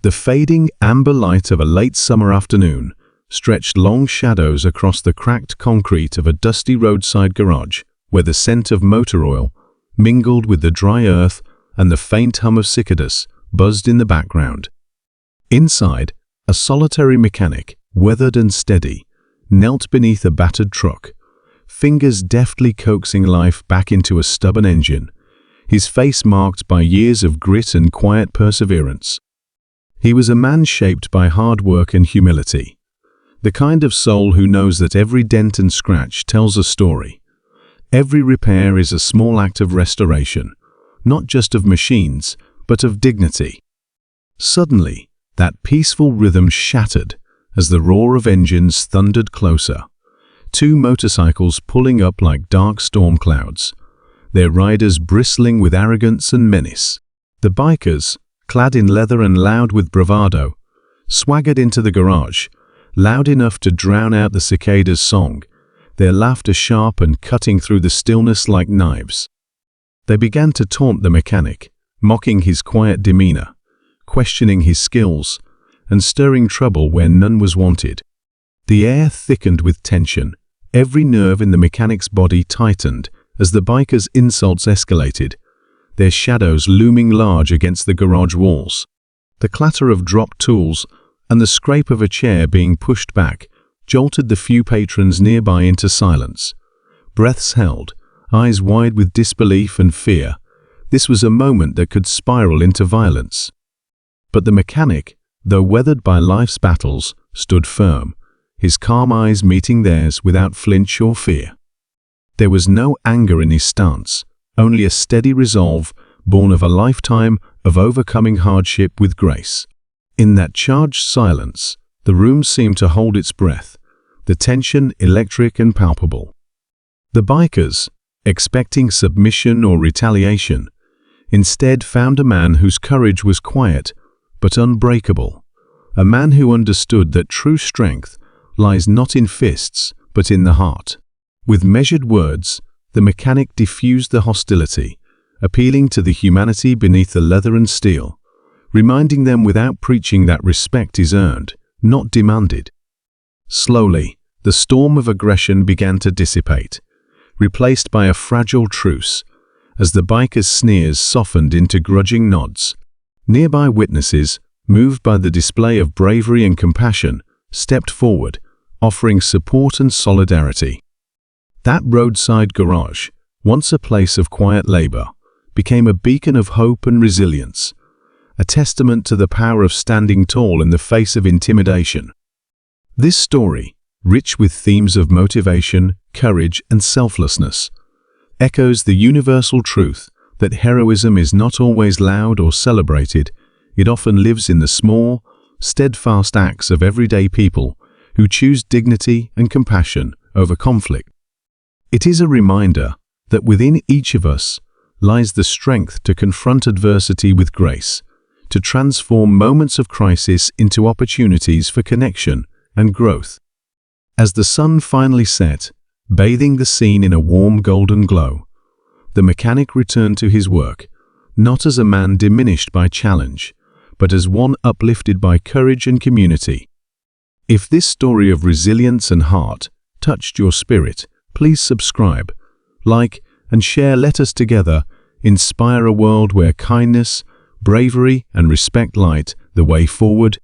The fading amber light of a late summer afternoon stretched long shadows across the cracked concrete of a dusty roadside garage, where the scent of motor oil mingled with the dry earth and the faint hum of cicadas buzzed in the background. Inside, a solitary mechanic, weathered and steady, knelt beneath a battered truck, fingers deftly coaxing life back into a stubborn engine, his face marked by years of grit and quiet perseverance. He was a man shaped by hard work and humility, the kind of soul who knows that every dent and scratch tells a story. Every repair is a small act of restoration, not just of machines, but of dignity. Suddenly, that peaceful rhythm shattered as the roar of engines thundered closer. Two motorcycles pulling up like dark storm clouds, their riders bristling with arrogance and menace. The bikers, clad in leather and loud with bravado, swaggered into the garage, loud enough to drown out the cicadas' song, their laughter sharp and cutting through the stillness like knives. They began to taunt the mechanic, mocking his quiet demeanor, questioning his skills, and stirring trouble where none was wanted. The air thickened with tension, every nerve in the mechanic's body tightened as the bikers' insults escalated, their shadows looming large against the garage walls. The clatter of dropped tools and the scrape of a chair being pushed back jolted the few patrons nearby into silence. Breaths held, eyes wide with disbelief and fear. This was a moment that could spiral into violence. But the mechanic, though weathered by life's battles, stood firm, his calm eyes meeting theirs without flinch or fear. There was no anger in his stance, only a steady resolve born of a lifetime of overcoming hardship with grace. In that charged silence, the room seemed to hold its breath, the tension electric and palpable. The bikers, expecting submission or retaliation, instead found a man whose courage was quiet but unbreakable, a man who understood that true strength lies not in fists but in the heart. With measured words, the mechanic diffused the hostility, appealing to the humanity beneath the leather and steel, reminding them without preaching that respect is earned, not demanded. Slowly, the storm of aggression began to dissipate, replaced by a fragile truce, as the bikers' sneers softened into grudging nods. Nearby witnesses, moved by the display of bravery and compassion, stepped forward, offering support and solidarity. That roadside garage, once a place of quiet labor, became a beacon of hope and resilience, a testament to the power of standing tall in the face of intimidation. This story, rich with themes of motivation, courage, and selflessness, echoes the universal truth that heroism is not always loud or celebrated. It often lives in the small, steadfast acts of everyday people who choose dignity and compassion over conflict. It is a reminder that within each of us lies the strength to confront adversity with grace, to transform moments of crisis into opportunities for connection and growth. As the sun finally set, bathing the scene in a warm golden glow, the mechanic returned to his work, not as a man diminished by challenge, but as one uplifted by courage and community. If this story of resilience and heart touched your spirit, please subscribe, like, and share. Let us together inspire a world where kindness, bravery, and respect light the way forward.